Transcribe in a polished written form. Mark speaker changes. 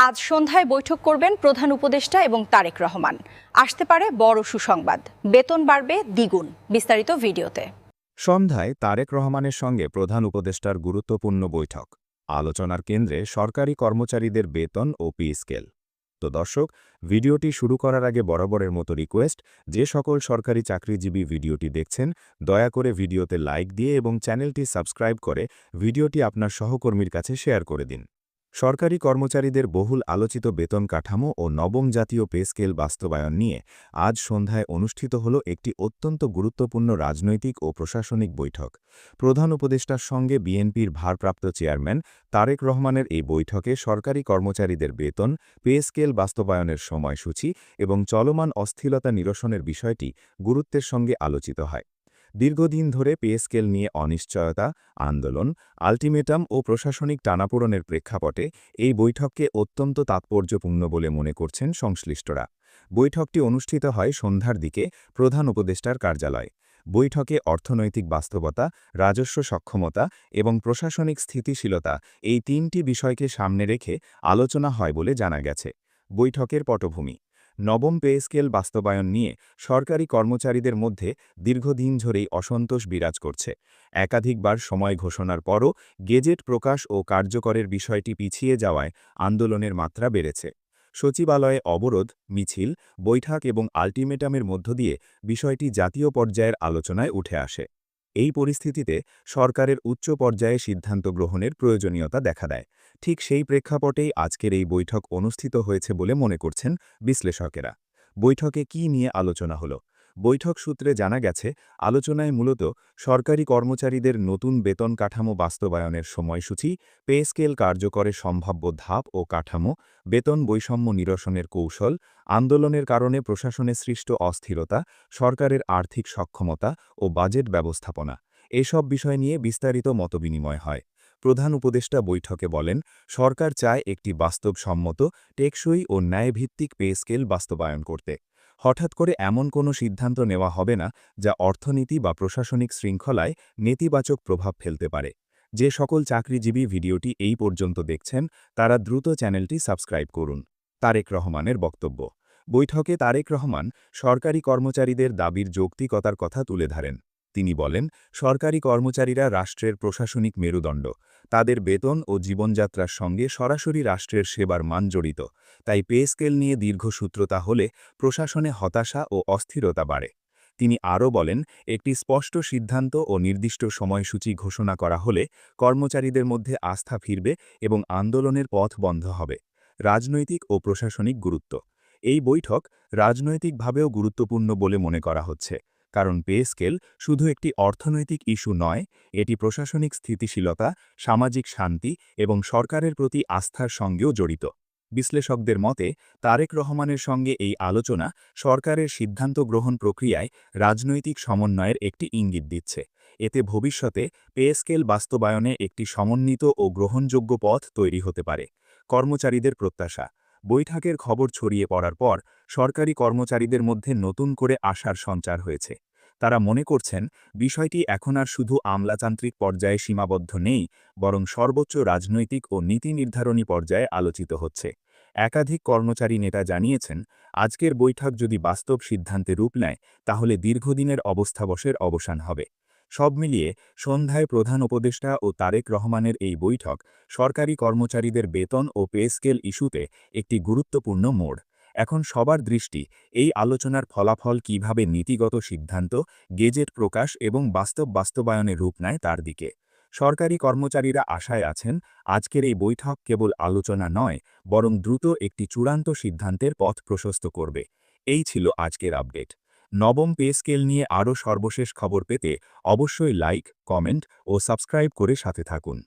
Speaker 1: আজ সন্ধ্যায় বৈঠক করবেন প্রধান উপদেষ্টা এবং তারেক রহমান। আসতে পারে বড় সুসংবাদ, বেতন বাড়বে দ্বিগুণ। বিস্তারিত ভিডিওতে।
Speaker 2: সন্ধ্যায় তারেক রহমানের সঙ্গে প্রধান উপদেষ্টার গুরুত্বপূর্ণ বৈঠক। আলোচনার কেন্দ্রে সরকারি কর্মচারীদের বেতন ও পে স্কেল। তো দর্শক, ভিডিওটি শুরু করার আগে বরাবরের মতো রিকোয়েস্ট, যে সকল সরকারি চাকরিজীবী ভিডিওটি দেখছেন দয়া করে ভিডিওতে লাইক দিয়ে এবং চ্যানেলটি সাবস্ক্রাইব করে ভিডিওটি আপনার সহকর্মীর কাছে শেয়ার করে দিন। সরকারি কর্মচারীদের বহুল আলোচিত বেতন কাঠামো ও নবম জাতীয় পে স্কেল বাস্তবায়ন নিয়ে আজ সন্ধ্যায় অনুষ্ঠিত হল একটি অত্যন্ত গুরুত্বপূর্ণ রাজনৈতিক ও প্রশাসনিক বৈঠক। প্রধান উপদেষ্টার সঙ্গে বিএনপির ভারপ্রাপ্ত চেয়ারম্যান তারেক রহমানের এই বৈঠকে সরকারি কর্মচারীদের বেতন, পে স্কেল বাস্তবায়নের সময়সূচি এবং চলমান অস্থিরতা নিরসনের বিষয়টি গুরুত্বের সঙ্গে আলোচিত হয়। দীর্ঘদিন ধরে পে স্কেল নিয়ে অনিশ্চয়তা, আন্দোলন, আল্টিমেটাম ও প্রশাসনিক টানাপোড়েনের প্রেক্ষাপটে এই বৈঠককে অত্যন্ত তাৎপর্যপূর্ণ বলে মনে করছেন সংশ্লিষ্টরা। বৈঠকটি অনুষ্ঠিত হয় সন্ধ্যার দিকে প্রধান উপদেষ্টার কার্যালয়। বৈঠকে অর্থনৈতিক বাস্তবতা, রাজস্ব সক্ষমতা এবং প্রশাসনিক স্থিতিশীলতা এই তিনটি বিষয়কে সামনে রেখে আলোচনা হয় বলে জানা গেছে। বৈঠকের পটভূমি: নবম পে স্কেল বাস্তবায়ন নিয়ে সরকারি কর্মচারীদের মধ্যে দীর্ঘদিন ধরেই অসন্তোষ বিরাজ করছে। একাধিকবার সময় ঘোষণার পরও গেজেট প্রকাশ ও কার্যকরের বিষয়টি পিছিয়ে যাওয়ায় আন্দোলনের মাত্রা বেড়েছে। সচিবালয়ে অবরোধ, মিছিল, বৈঠক এবং আল্টিমেটামের মধ্য দিয়ে বিষয়টি জাতীয় পর্যায়ের আলোচনায় উঠে আসে। এই পরিস্থিতিতে সরকারের উচ্চ পর্যায়ে সিদ্ধান্ত গ্রহণের প্রয়োজনীয়তা দেখা দেয়। ঠিক সেই প্রেক্ষাপটেই আজকের এই বৈঠক অনুষ্ঠিত হয়েছে বলে মনে করছেন বিশ্লেষকেরা। বৈঠকে কী নিয়ে আলোচনা হলো? বৈঠক সূত্রে জানা গেছে, আলোচনায় মূলত সরকারি কর্মচারীদের নতুন বেতন কাঠামো বাস্তবায়নের সময়সূচি, পে স্কেল কার্যকরের সম্ভাব্য ধাপ ও কাঠামো, বেতন বৈষম্য নিরসনের কৌশল, আন্দোলনের কারণে প্রশাসনে সৃষ্ট অস্থিরতা, সরকারের আর্থিক সক্ষমতা ও বাজেট ব্যবস্থাপনা এসব বিষয় নিয়ে বিস্তারিত মতবিনিময় হয়। প্রধান উপদেষ্টা বৈঠকে বলেন, সরকার চায় একটি বাস্তবসম্মত, টেকসই ও ন্যায়ভিত্তিক পে স্কেল বাস্তবায়ন করতে। হঠাৎ করে এমন কোনো সিদ্ধান্ত নেওয়া হবে না যা অর্থনীতি বা প্রশাসনিক শৃঙ্খলায় নেতিবাচক প্রভাব ফেলতে পারে। যে সকল চাকরিজীবী ভিডিওটি এই পর্যন্ত দেখছেন তারা দ্রুত চ্যানেলটি সাবস্ক্রাইব করুন। তারেক রহমানের বক্তব্য: বৈঠকে তারেক রহমান সরকারি কর্মচারীদের দাবির যৌক্তিকতার কথা তুলে ধরেন। তিনি বলেন, সরকারি কর্মচারীরা রাষ্ট্রের প্রশাসনিক মেরুদণ্ড। তাদের বেতন ও জীবনযাত্রার সঙ্গে সরাসরি রাষ্ট্রের সেবার মান জড়িত। তাই পে স্কেল নিয়ে দীর্ঘসূত্রতা হলে প্রশাসনে হতাশা ও অস্থিরতা বাড়ে। তিনি আরও বলেন, একটি স্পষ্ট সিদ্ধান্ত ও নির্দিষ্ট সময়সূচি ঘোষণা করা হলে কর্মচারীদের মধ্যে আস্থা ফিরবে এবং আন্দোলনের পথ বন্ধ হবে। রাজনৈতিক ও প্রশাসনিক গুরুত্ব: এই বৈঠক রাজনৈতিকভাবেও গুরুত্বপূর্ণ বলে মনে করা হচ্ছে, কারণ পে স্কেল শুধু একটি অর্থনৈতিক ইস্যু নয়, এটি প্রশাসনিক স্থিতিশীলতা, সামাজিক শান্তি এবং সরকারের প্রতি আস্থার সঙ্গেও জড়িত। বিশ্লেষকদের মতে, তারেক রহমানের সঙ্গে এই আলোচনা সরকারের সিদ্ধান্ত গ্রহণ প্রক্রিয়ায় রাজনৈতিক সমন্বয়ের একটি ইঙ্গিত দিচ্ছে। এতে ভবিষ্যতে পে স্কেল বাস্তবায়নে একটি সমন্বিত ও গ্রহণযোগ্য পথ তৈরি হতে পারে। কর্মচারীদের প্রত্যাশা: বৈঠকের খবর ছড়িয়ে পড়ার পর সরকারি কর্মচারীদের মধ্যে নতুন করে আশার সঞ্চার হয়েছে। তারা মনে করছেন, বিষয়টি এখন আর শুধু আমলাতান্ত্রিক পর্যায়ে সীমাবদ্ধ নেই, বরং সর্বোচ্চ রাজনৈতিক ও নীতি নির্ধারণী পর্যায়ে আলোচিত হচ্ছে। একাধিক কর্মচারী নেতা জানিয়েছেন, আজকের বৈঠক যদি বাস্তব সিদ্ধান্তে রূপ নেয় তাহলে দীর্ঘদিনের অবস্থাবশের অবসান হবে। সব মিলিয়ে সন্ধ্যায় প্রধান উপদেষ্টা ও তারেক রহমানের এই বৈঠক সরকারি কর্মচারীদের বেতন ও পে স্কেল ইস্যুতে একটি গুরুত্বপূর্ণ মোড়। এখন সবার দৃষ্টি এই আলোচনার ফলাফল কিভাবে নীতিগত সিদ্ধান্ত, গেজেট প্রকাশ এবং বাস্তবায়নে রূপ নেয় তার দিকে। সরকারি কর্মচারীরা আশায় আছেন, আজকের এই বৈঠক কেবল আলোচনা নয়, বরং দ্রুত একটি চূড়ান্ত সিদ্ধান্তের পথ প্রশস্ত করবে। এই ছিল আজকের আপডেট। নবম পে স্কেল নিয়ে আরও সর্বশেষ খবর পেতে অবশ্যই লাইক, কমেন্ট ও সাবস্ক্রাইব করে সাথে থাকুন।